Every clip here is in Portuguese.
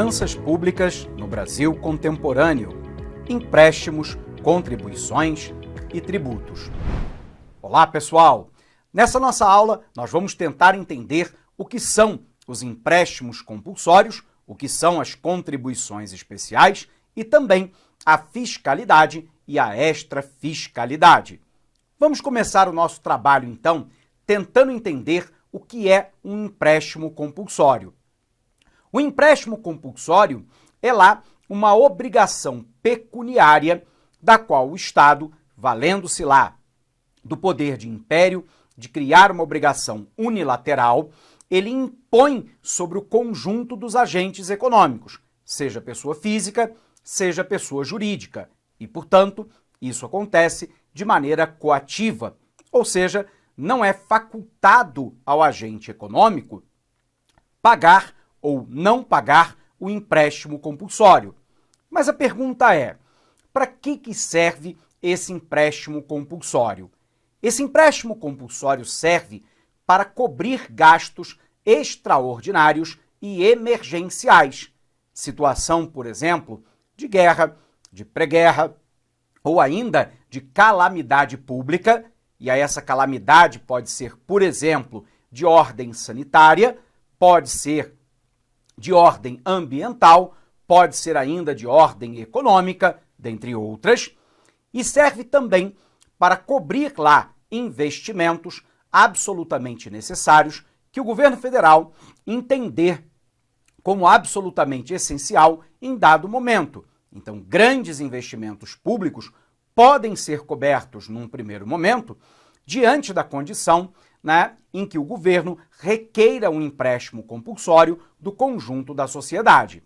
Finanças públicas no Brasil contemporâneo, empréstimos, contribuições e tributos. Olá, pessoal! Nessa nossa aula, nós vamos tentar entender o que são os empréstimos compulsórios, o que são as contribuições especiais e também a fiscalidade e a extrafiscalidade. Vamos começar o nosso trabalho, então, tentando entender o que é um empréstimo compulsório. O empréstimo compulsório é lá uma obrigação pecuniária da qual o Estado, valendo-se lá do poder de império, de criar uma obrigação unilateral, ele impõe sobre o conjunto dos agentes econômicos, seja pessoa física, seja pessoa jurídica. E, portanto, isso acontece de maneira coativa, ou seja, não é facultado ao agente econômico pagar ou não pagar o empréstimo compulsório. Mas a pergunta é, para que serve esse empréstimo compulsório? Esse empréstimo compulsório serve para cobrir gastos extraordinários e emergenciais. Situação, por exemplo, de guerra, de pré-guerra ou ainda de calamidade pública, e aí essa calamidade pode ser, por exemplo, de ordem sanitária, pode ser de ordem ambiental, pode ser ainda de ordem econômica, dentre outras, e serve também para cobrir lá investimentos absolutamente necessários que o governo federal entender como absolutamente essencial em dado momento. Então, grandes investimentos públicos podem ser cobertos num primeiro momento diante da condição, em que o governo requeira um empréstimo compulsório do conjunto da sociedade.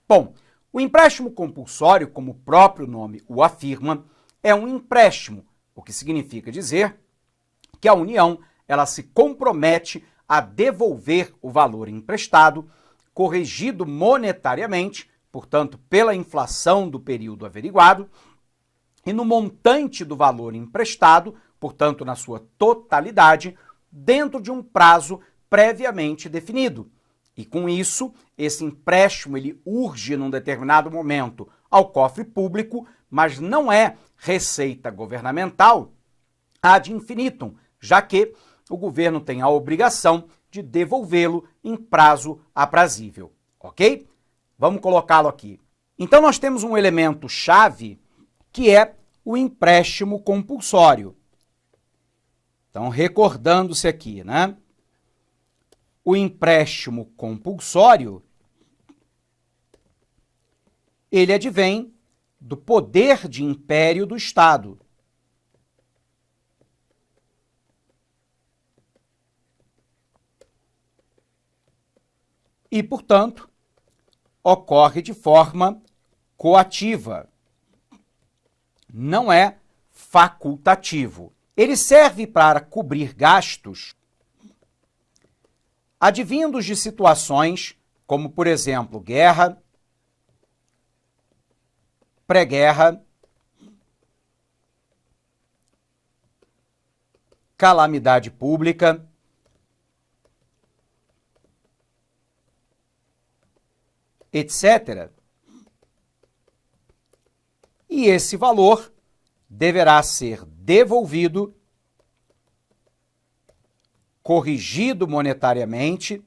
Bom, o empréstimo compulsório, como o próprio nome o afirma, é um empréstimo, o que significa dizer que a União ela se compromete a devolver o valor emprestado, corrigido monetariamente, portanto, pela inflação do período averiguado, e no montante do valor emprestado, portanto, na sua totalidade, dentro de um prazo previamente definido. E com isso, esse empréstimo ele urge num determinado momento ao cofre público, mas não é receita governamental ad infinitum, já que o governo tem a obrigação de devolvê-lo em prazo aprazível, ok? Vamos colocá-lo aqui. Então nós temos um elemento chave que é o empréstimo compulsório. Então, recordando-se aqui, o empréstimo compulsório, ele advém do poder de império do Estado. E, portanto, ocorre de forma coativa. Não é facultativo. Ele serve para cobrir gastos advindos de situações como, por exemplo, guerra, pré-guerra, calamidade pública, etc. E esse valor deverá ser devolvido, corrigido monetariamente,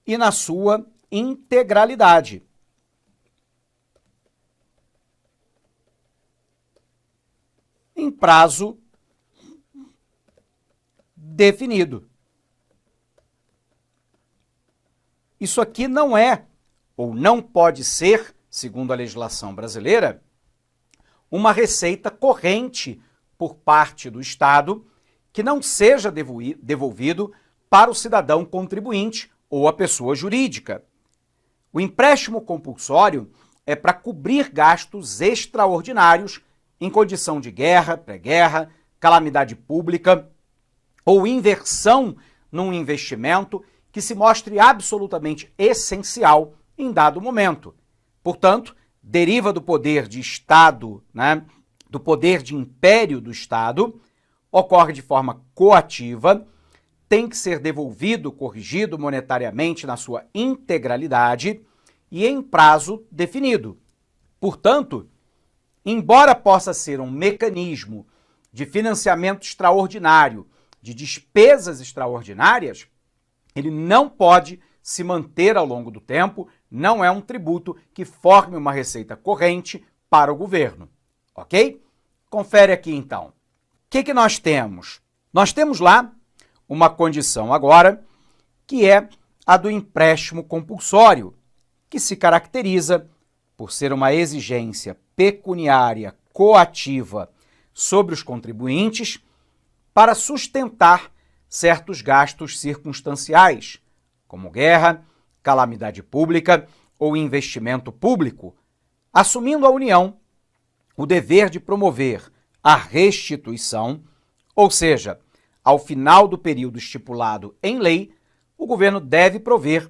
e na sua integralidade. Em prazo definido. Isso aqui não é, ou não pode ser, segundo a legislação brasileira, uma receita corrente por parte do Estado que não seja devolvido para o cidadão contribuinte ou a pessoa jurídica. O empréstimo compulsório é para cobrir gastos extraordinários em condição de guerra, pré-guerra, calamidade pública ou inversão num investimento que se mostre absolutamente essencial em dado momento. Portanto, deriva do poder de Estado, do poder de império do Estado, ocorre de forma coativa, tem que ser devolvido, corrigido monetariamente na sua integralidade e em prazo definido. Portanto, embora possa ser um mecanismo de financiamento extraordinário, de despesas extraordinárias, ele não pode se manter ao longo do tempo, não é um tributo que forme uma receita corrente para o governo, ok? Confere aqui então. O que nós temos? Nós temos lá uma condição agora que é a do empréstimo compulsório, que se caracteriza por ser uma exigência pecuniária coativa sobre os contribuintes para sustentar certos gastos circunstanciais, como guerra, calamidade pública ou investimento público, assumindo a União o dever de promover a restituição, ou seja, ao final do período estipulado em lei, o governo deve prover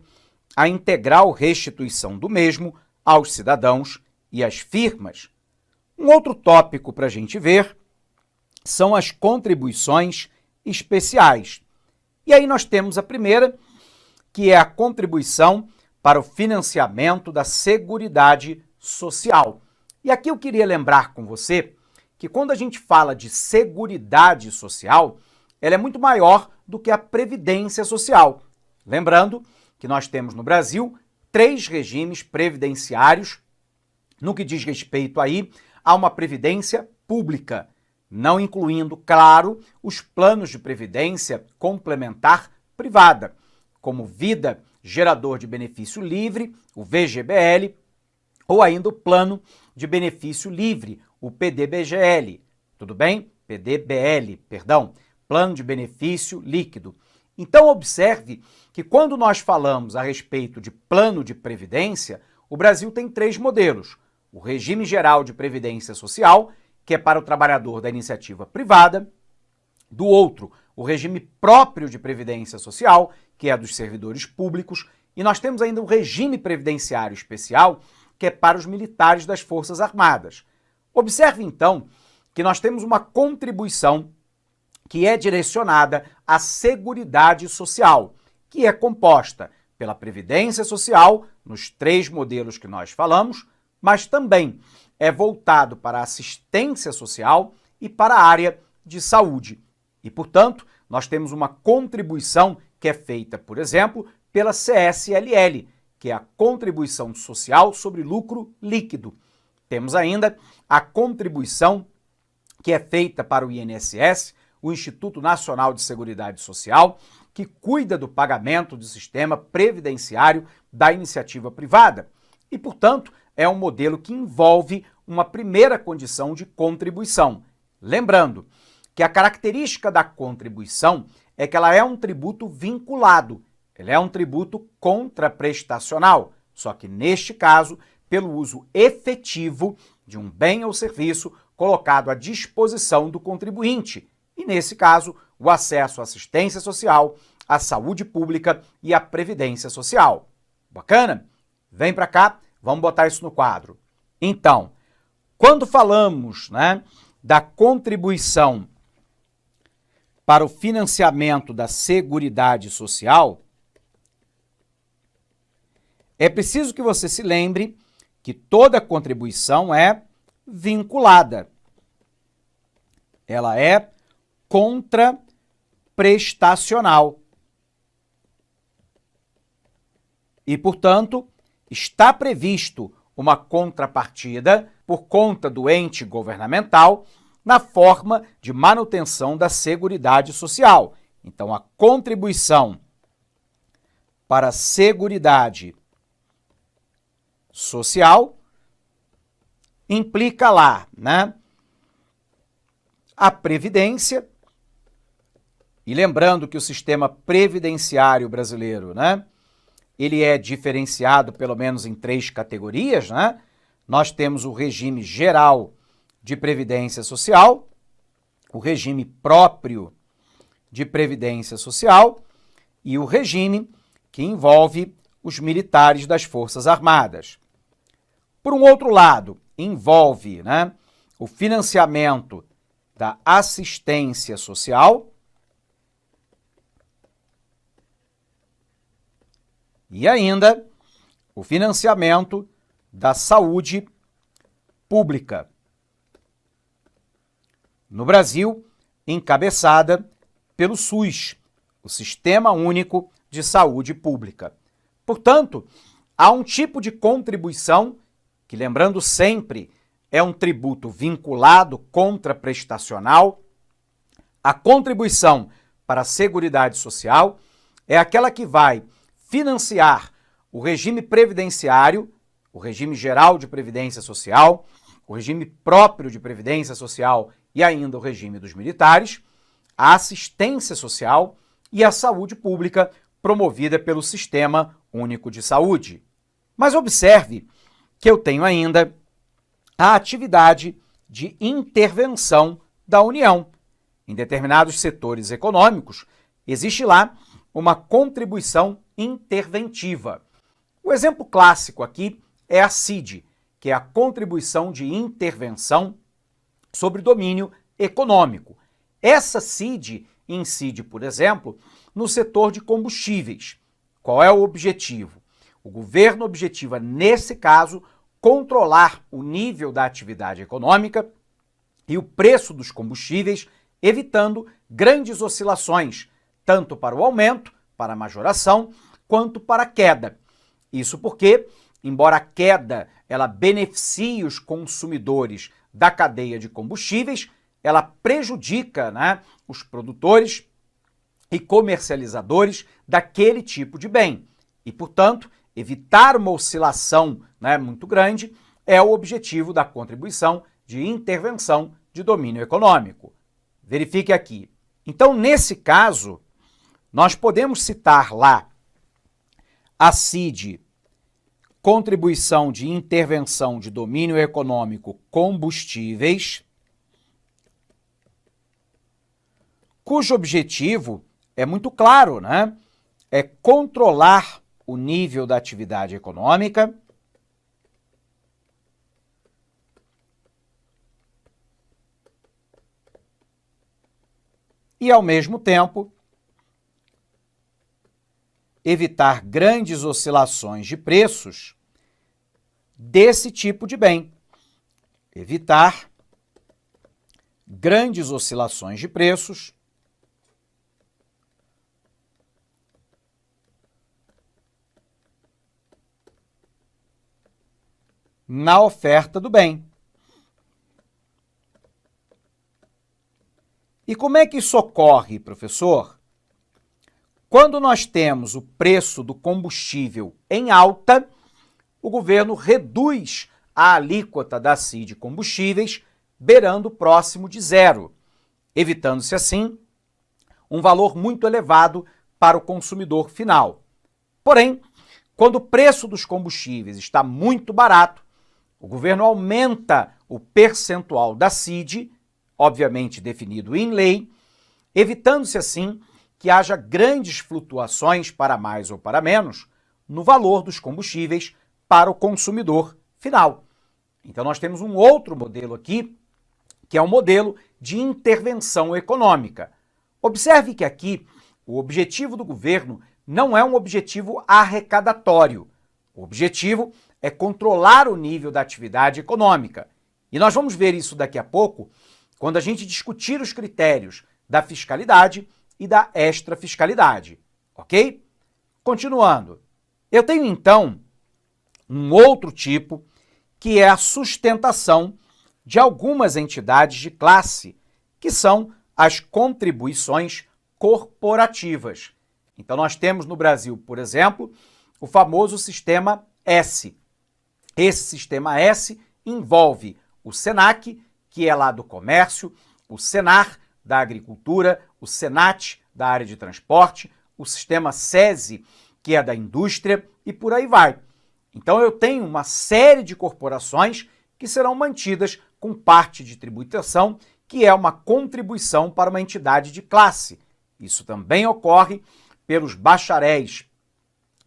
a integral restituição do mesmo aos cidadãos e às firmas. Um outro tópico para a gente ver são as contribuições especiais. E aí nós temos a primeira, que é a contribuição para o financiamento da Seguridade Social. E aqui eu queria lembrar com você que quando a gente fala de Seguridade Social, ela é muito maior do que a Previdência Social. Lembrando que nós temos no Brasil 3 regimes previdenciários no que diz respeito aí a uma previdência pública, não incluindo, claro, os planos de previdência complementar privada, como Vida Gerador de Benefício Livre, o VGBL, ou ainda o Plano de Benefício Livre, o PDBGL. Tudo bem? PDBL, perdão. Plano de Benefício Líquido. Então, observe que quando nós falamos a respeito de plano de previdência, o Brasil tem 3 modelos. O regime geral de previdência social, que é para o trabalhador da iniciativa privada. Do outro, o regime próprio de previdência social, que é dos servidores públicos. E nós temos ainda um regime previdenciário especial, que é para os militares das Forças Armadas. Observe, então, que nós temos uma contribuição que é direcionada à Seguridade Social, que é composta pela Previdência Social, nos 3 modelos que nós falamos, mas também é voltado para a assistência social e para a área de saúde. E, portanto, nós temos uma contribuição que é feita, por exemplo, pela CSLL, que é a Contribuição Social sobre Lucro Líquido. Temos ainda a contribuição que é feita para o INSS, o Instituto Nacional de Seguridade Social, que cuida do pagamento do sistema previdenciário da iniciativa privada. E, portanto, é um modelo que envolve uma primeira condição de contribuição. Lembrando que a característica da contribuição é que ela é um tributo vinculado, ela é um tributo contraprestacional, só que neste caso, pelo uso efetivo de um bem ou serviço colocado à disposição do contribuinte, e nesse caso, o acesso à assistência social, à saúde pública e à previdência social. Bacana? Vem para cá, vamos botar isso no quadro. Então, quando falamos, da contribuição para o financiamento da Seguridade Social, é preciso que você se lembre que toda contribuição é vinculada. Ela é contraprestacional. E, portanto, está previsto uma contrapartida por conta do ente governamental na forma de manutenção da Seguridade Social. Então, a contribuição para a Seguridade Social implica lá, a Previdência, e lembrando que o sistema previdenciário brasileiro, ele é diferenciado pelo menos em 3 categorias, Nós temos o regime geral de previdência social, o regime próprio de previdência social e o regime que envolve os militares das Forças Armadas. Por um outro lado, envolve o financiamento da assistência social e ainda o financiamento da saúde pública. No Brasil, encabeçada pelo SUS, o Sistema Único de Saúde Pública. Portanto, há um tipo de contribuição que, lembrando sempre, é um tributo vinculado contraprestacional. A contribuição para a Seguridade Social é aquela que vai financiar o regime previdenciário, o regime geral de previdência social, o regime próprio de previdência social e ainda o regime dos militares, a assistência social e a saúde pública promovida pelo Sistema Único de Saúde. Mas observe que eu tenho ainda a atividade de intervenção da União. Em determinados setores econômicos, existe lá uma contribuição interventiva. O exemplo clássico aqui é a CID, que é a contribuição de intervenção sobre domínio econômico. Essa CID incide, por exemplo, no setor de combustíveis. Qual é o objetivo? O governo objetiva, nesse caso, controlar o nível da atividade econômica e o preço dos combustíveis, evitando grandes oscilações, tanto para o aumento, para a majoração, quanto para a queda. Isso porque, embora a queda ela beneficie os consumidores da cadeia de combustíveis, ela prejudica, os produtores e comercializadores daquele tipo de bem. E, portanto, evitar uma oscilação muito grande é o objetivo da contribuição de intervenção de domínio econômico. Verifique aqui. Então, nesse caso, nós podemos citar lá a CID, Contribuição de Intervenção de Domínio Econômico Combustíveis, cujo objetivo é muito claro, É controlar o nível da atividade econômica e, ao mesmo tempo, evitar grandes oscilações de preços desse tipo de bem. Evitar grandes oscilações de preços na oferta do bem. E como é que isso ocorre, professor? Quando nós temos o preço do combustível em alta, o governo reduz a alíquota da CID combustíveis, beirando próximo de zero, evitando-se assim um valor muito elevado para o consumidor final. Porém, quando o preço dos combustíveis está muito barato, o governo aumenta o percentual da CID, obviamente definido em lei, evitando-se assim que haja grandes flutuações para mais ou para menos no valor dos combustíveis para o consumidor final. Então nós temos um outro modelo aqui, que é um modelo de intervenção econômica. Observe que aqui o objetivo do governo não é um objetivo arrecadatório. O objetivo é controlar o nível da atividade econômica. E nós vamos ver isso daqui a pouco, quando a gente discutir os critérios da fiscalidade e da extrafiscalidade, ok? Continuando, eu tenho então um outro tipo, que é a sustentação de algumas entidades de classe, que são as contribuições corporativas. Então nós temos no Brasil, por exemplo, o famoso Sistema S. Esse Sistema S envolve o SENAC, que é lá do comércio, o SENAR, da agricultura, o SENAT, da área de transporte, o Sistema SESI, que é da indústria, e por aí vai. Então eu tenho uma série de corporações que serão mantidas com parte de tributação, que é uma contribuição para uma entidade de classe. Isso também ocorre pelos bacharéis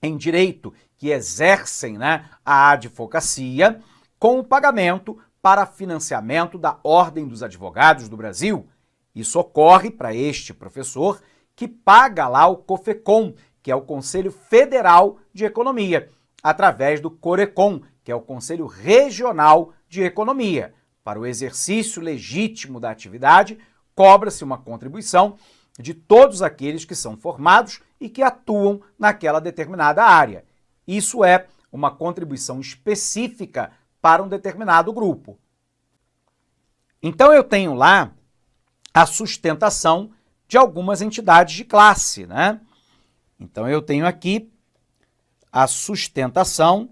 em direito que exercem a advocacia, com o pagamento para financiamento da Ordem dos Advogados do Brasil. Isso ocorre para este professor que paga lá o COFECOM, que é o Conselho Federal de Economia, através do CORECON, que é o Conselho Regional de Economia. Para o exercício legítimo da atividade, cobra-se uma contribuição de todos aqueles que são formados e que atuam naquela determinada área. Isso é uma contribuição específica para um determinado grupo. Então eu tenho lá a sustentação de algumas entidades de classe, né? Então eu tenho aqui a sustentação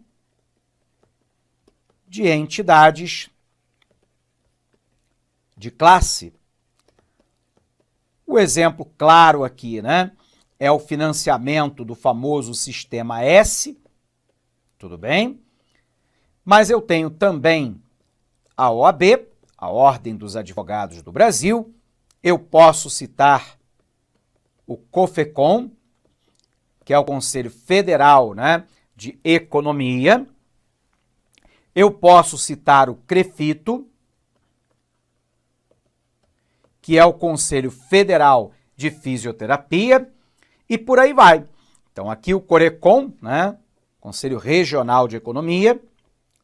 de entidades de classe. O exemplo claro aqui, né, é o financiamento do famoso Sistema S, tudo bem? Mas eu tenho também a OAB, a Ordem dos Advogados do Brasil. Eu posso citar o COFECOM, que é o Conselho Federal, né, de Economia. Eu posso citar o CREFITO, que é o Conselho Federal de Fisioterapia, e por aí vai. Então aqui o CORECON, né, Conselho Regional de Economia,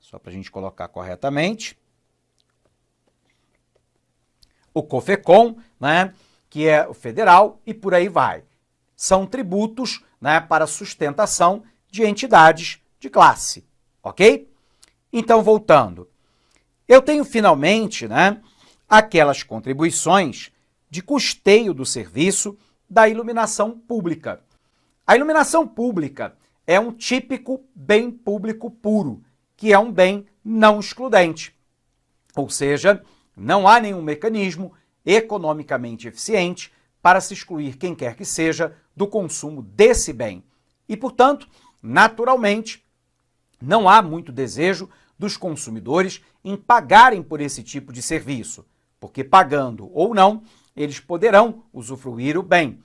só para a gente colocar corretamente. O COFECON, né, que é o federal, e por aí vai. São tributos, né, para sustentação de entidades de classe, ok? Então, voltando, eu tenho finalmente, né, aquelas contribuições de custeio do serviço da iluminação pública. A iluminação pública é um típico bem público puro, que é um bem não excludente. Ou seja, não há nenhum mecanismo economicamente eficiente para se excluir quem quer que seja do consumo desse bem. E, portanto, naturalmente, não há muito desejo dos consumidores em pagarem por esse tipo de serviço, porque pagando ou não, eles poderão usufruir o bem.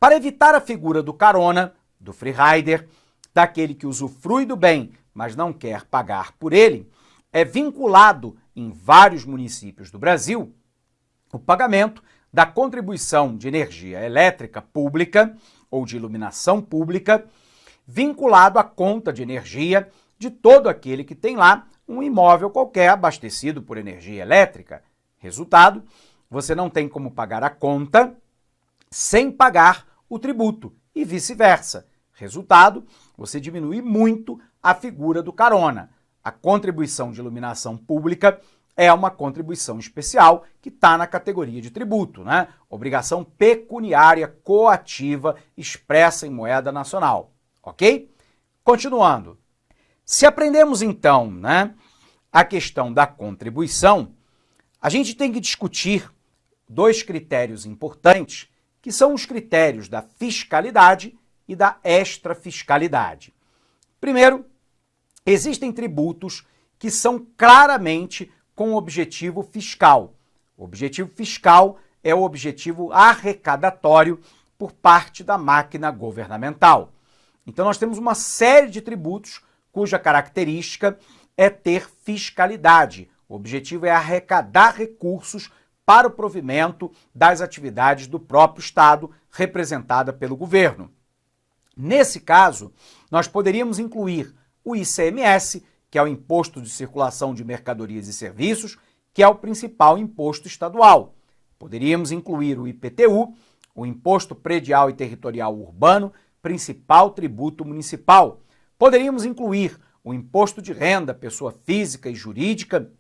Para evitar a figura do carona, do free rider, daquele que usufrui do bem, mas não quer pagar por ele, é vinculado em vários municípios do Brasil o pagamento da contribuição de energia elétrica pública ou de iluminação pública, vinculado à conta de energia de todo aquele que tem lá um imóvel qualquer abastecido por energia elétrica. Resultado, você não tem como pagar a conta sem pagar o tributo e vice-versa. Resultado, você diminui muito a figura do carona. A contribuição de iluminação pública é uma contribuição especial que está na categoria de tributo, né? Obrigação pecuniária coativa expressa em moeda nacional, ok? Continuando. Se aprendemos então, né, a questão da contribuição, a gente tem que discutir dois critérios importantes, que são os critérios da fiscalidade e da extrafiscalidade. Primeiro, existem tributos que são claramente com objetivo fiscal. O objetivo fiscal é o objetivo arrecadatório por parte da máquina governamental. Então nós temos uma série de tributos cuja característica é ter fiscalidade. O objetivo é arrecadar recursos para o provimento das atividades do próprio Estado, representada pelo governo. Nesse caso, nós poderíamos incluir o ICMS, que é o Imposto de Circulação de Mercadorias e Serviços, que é o principal imposto estadual. Poderíamos incluir o IPTU, o Imposto Predial e Territorial Urbano, principal tributo municipal. Poderíamos incluir o Imposto de Renda, pessoa física e jurídica,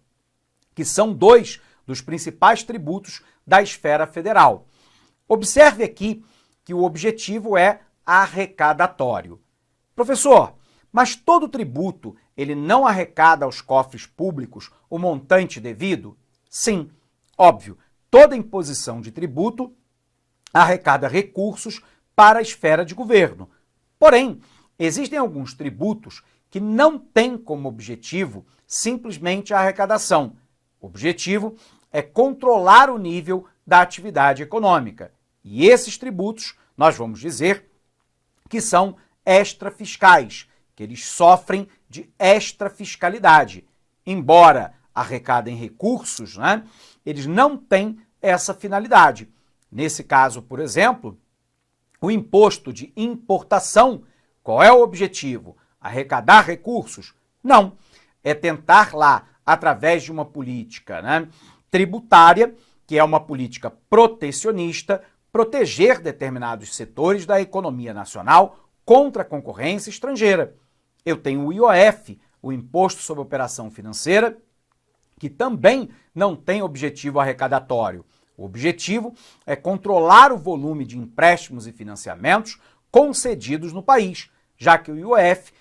que são dois dos principais tributos da esfera federal. Observe aqui que o objetivo é arrecadatório. Professor, mas todo tributo, ele não arrecada aos cofres públicos o montante devido? Sim, óbvio, toda imposição de tributo arrecada recursos para a esfera de governo. Porém, existem alguns tributos que não têm como objetivo simplesmente a arrecadação. O objetivo é controlar o nível da atividade econômica. E esses tributos, nós vamos dizer que são extrafiscais, que eles sofrem de extrafiscalidade. Embora arrecadem recursos, né, eles não têm essa finalidade. Nesse caso, por exemplo, o imposto de importação, qual é o objetivo? Arrecadar recursos? Não. É tentar lá, através de uma política, né, tributária, que é uma política protecionista, proteger determinados setores da economia nacional contra a concorrência estrangeira. Eu tenho o IOF, o Imposto sobre Operação Financeira, que também não tem objetivo arrecadatório. O objetivo é controlar o volume de empréstimos e financiamentos concedidos no país, já que o IOF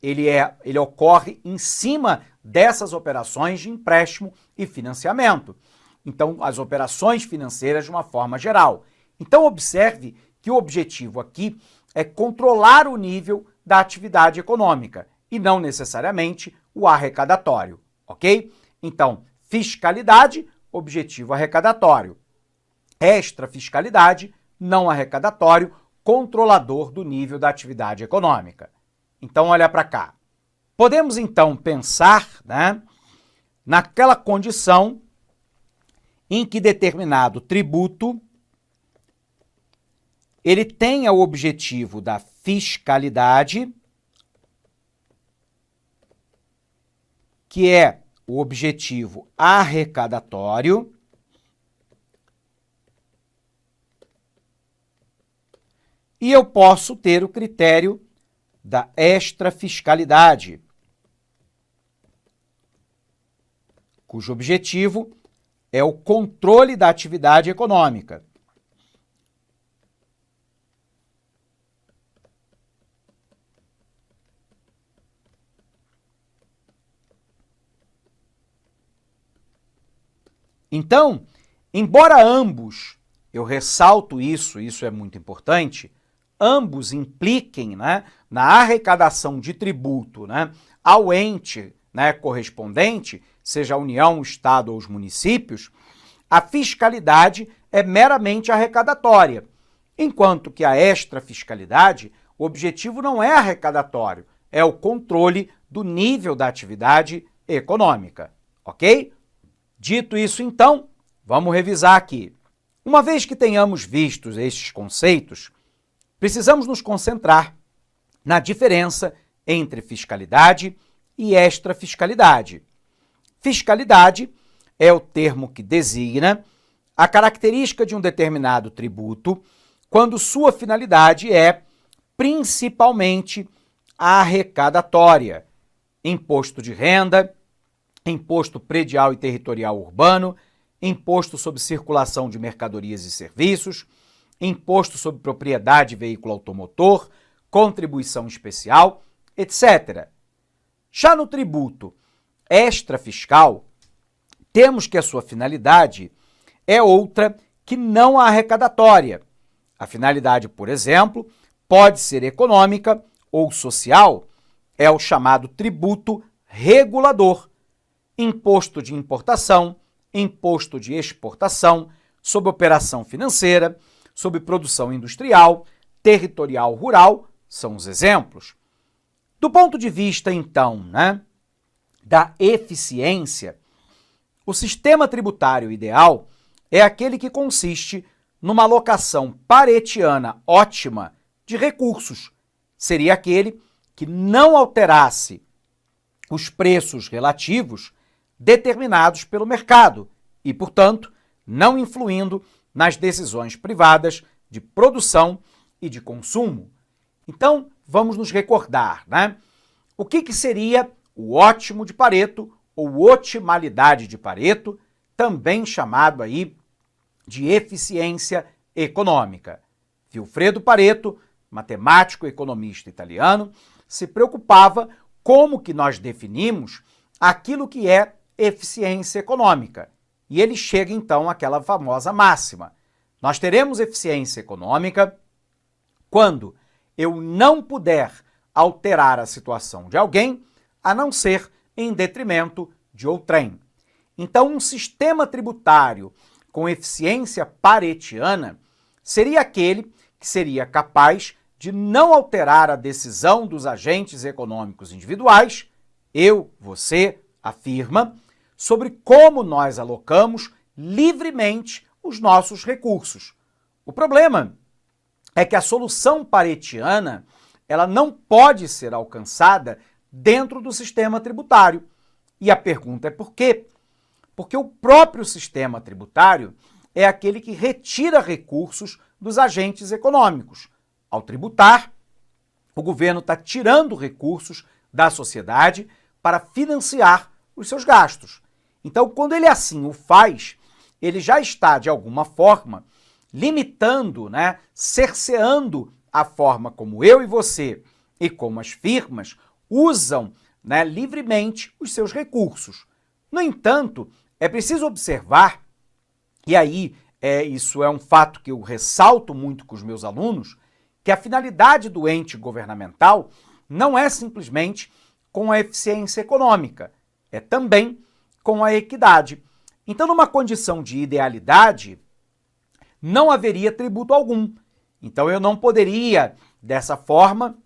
ele ocorre em cima dessas operações de empréstimo e financiamento. Então, as operações financeiras de uma forma geral. Então, observe que o objetivo aqui é controlar o nível da atividade econômica e não necessariamente o arrecadatório, ok? Então, fiscalidade, objetivo arrecadatório. Extrafiscalidade, não arrecadatório, controlador do nível da atividade econômica. Então, olha para cá. Podemos, então, pensar, né, naquela condição em que determinado tributo ele tenha o objetivo da fiscalidade, que é o objetivo arrecadatório, e eu posso ter o critério da extrafiscalidade, cujo objetivo é o controle da atividade econômica. Então, embora ambos, eu ressalto isso é muito importante, ambos impliquem, né, na arrecadação de tributo, né, ao ente, né, correspondente, seja a União, o Estado ou os municípios, a fiscalidade é meramente arrecadatória, enquanto que a extrafiscalidade, o objetivo não é arrecadatório, é o controle do nível da atividade econômica, ok? Dito isso, então, vamos revisar aqui. Uma vez que tenhamos visto estes conceitos, precisamos nos concentrar na diferença entre fiscalidade e extrafiscalidade. Fiscalidade é o termo que designa a característica de um determinado tributo quando sua finalidade é principalmente arrecadatória. Imposto de renda, imposto predial e territorial urbano, imposto sobre circulação de mercadorias e serviços, imposto sobre propriedade e veículo automotor, contribuição especial, etc. Já no tributo extrafiscal, temos que a sua finalidade é outra que não a arrecadatória. A finalidade, por exemplo, pode ser econômica ou social, é o chamado tributo regulador. Imposto de importação, imposto de exportação, sobre operação financeira, sobre produção industrial, territorial rural, são os exemplos. Do ponto de vista, então, né, da eficiência, o sistema tributário ideal é aquele que consiste numa alocação paretiana ótima de recursos. Seria aquele que não alterasse os preços relativos determinados pelo mercado e, portanto, não influindo nas decisões privadas de produção e de consumo. Então, vamos nos recordar, né? O que seria o ótimo de Pareto ou otimalidade de Pareto, também chamado aí de eficiência econômica. Vilfredo Pareto, matemático e economista italiano, se preocupava como que nós definimos aquilo que é eficiência econômica. E ele chega então àquela famosa máxima. Nós teremos eficiência econômica quando eu não puder alterar a situação de alguém, a não ser em detrimento de outrem. Então, um sistema tributário com eficiência paretiana seria aquele que seria capaz de não alterar a decisão dos agentes econômicos individuais, eu, você, a firma, sobre como nós alocamos livremente os nossos recursos. O problema é que a solução paretiana ela não pode ser alcançada dentro do sistema tributário. E a pergunta é por quê? Porque o próprio sistema tributário é aquele que retira recursos dos agentes econômicos. Ao tributar, o governo está tirando recursos da sociedade para financiar os seus gastos. Então, quando ele assim o faz, ele já está, de alguma forma, limitando, cerceando a forma como eu e você e como as firmas usam livremente os seus recursos. No entanto, é preciso observar, e aí isso é um fato que eu ressalto muito com os meus alunos, que a finalidade do ente governamental não é simplesmente com a eficiência econômica, é também com a equidade. Então, numa condição de idealidade, não haveria tributo algum. Então, eu não poderia, dessa forma,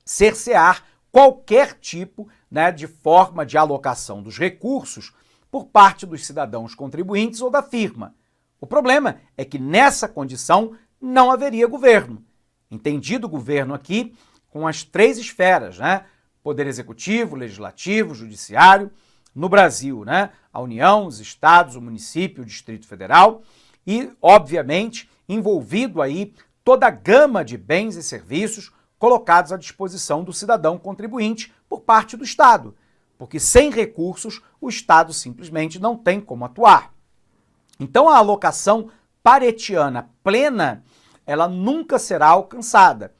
cercear qualquer tipo de forma de alocação dos recursos por parte dos cidadãos contribuintes ou da firma. O problema é que, nessa condição, não haveria governo. Entendido governo aqui com as três esferas, Poder Executivo, Legislativo, Judiciário. No Brasil, a União, os estados, o município, o Distrito Federal e, obviamente, envolvido aí toda a gama de bens e serviços colocados à disposição do cidadão contribuinte por parte do Estado, porque sem recursos o Estado simplesmente não tem como atuar. Então a alocação paretiana plena, ela nunca será alcançada,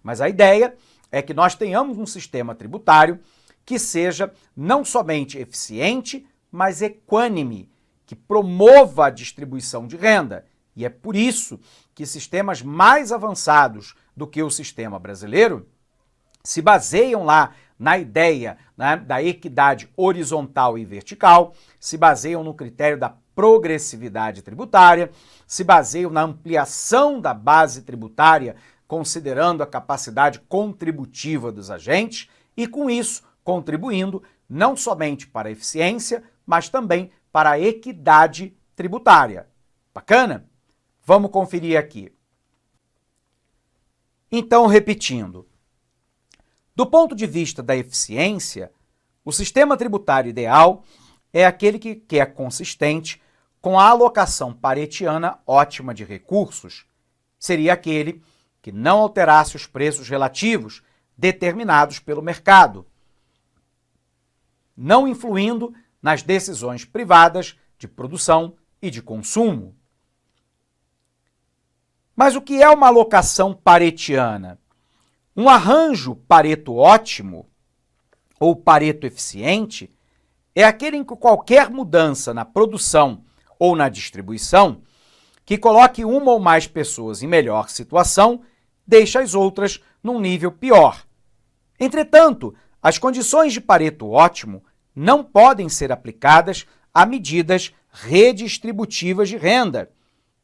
mas a ideia é que nós tenhamos um sistema tributário que seja não somente eficiente, mas equânime, que promova a distribuição de renda. E é por isso que sistemas mais avançados do que o sistema brasileiro se baseiam lá na ideia da equidade horizontal e vertical, se baseiam no critério da progressividade tributária, se baseiam na ampliação da base tributária, considerando a capacidade contributiva dos agentes, e com isso contribuindo não somente para a eficiência, mas também para a equidade tributária. Bacana? Vamos conferir aqui. Então, repetindo, do ponto de vista da eficiência, o sistema tributário ideal é aquele que é consistente com a alocação paretiana ótima de recursos. Seria aquele que não alterasse os preços relativos determinados pelo mercado, não influindo nas decisões privadas de produção e de consumo. Mas o que é uma alocação paretiana? Um arranjo Pareto ótimo ou Pareto eficiente é aquele em que qualquer mudança na produção ou na distribuição que coloque uma ou mais pessoas em melhor situação deixa as outras num nível pior. Entretanto, as condições de Pareto ótimo não podem ser aplicadas a medidas redistributivas de renda,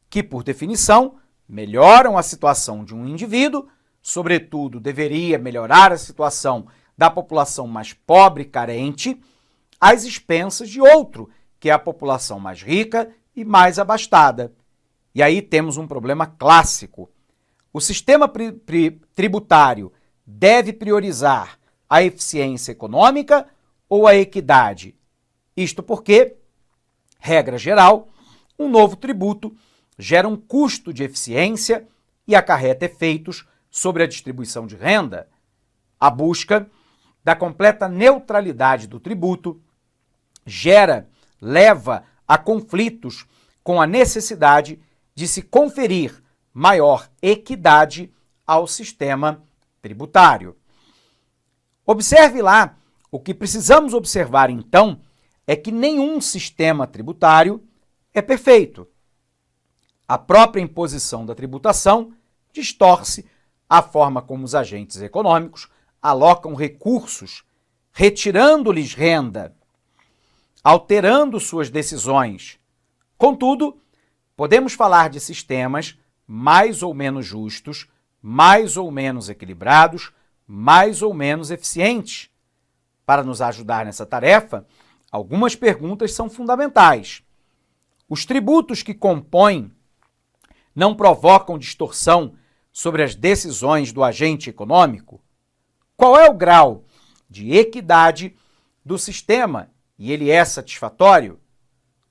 que, por definição, melhoram a situação de um indivíduo, sobretudo deveria melhorar a situação da população mais pobre e carente, às expensas de outro, que é a população mais rica e mais abastada. E aí temos um problema clássico. O sistema tributário deve priorizar a eficiência econômica ou a equidade? Isto porque, regra geral, um novo tributo gera um custo de eficiência e acarreta efeitos sobre a distribuição de renda. A busca da completa neutralidade do tributo leva a conflitos com a necessidade de se conferir maior equidade ao sistema tributário. Observe lá, o que precisamos observar então é que nenhum sistema tributário é perfeito. A própria imposição da tributação distorce a forma como os agentes econômicos alocam recursos, retirando-lhes renda, alterando suas decisões. Contudo, podemos falar de sistemas mais ou menos justos, mais ou menos equilibrados, mais ou menos eficientes. Para nos ajudar nessa tarefa, algumas perguntas são fundamentais. Os tributos que compõem não provocam distorção sobre as decisões do agente econômico? Qual é o grau de equidade do sistema e ele é satisfatório?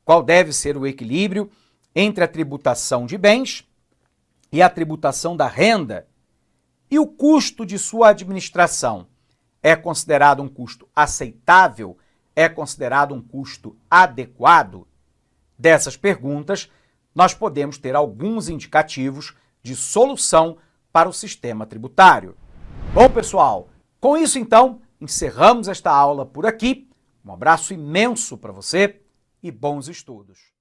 Qual deve ser o equilíbrio entre a tributação de bens e a tributação da renda? E o custo de sua administração é considerado um custo aceitável? É considerado um custo adequado? Dessas perguntas, nós podemos ter alguns indicativos de solução para o sistema tributário. Bom, pessoal, com isso, então, encerramos esta aula por aqui. Um abraço imenso para você e bons estudos.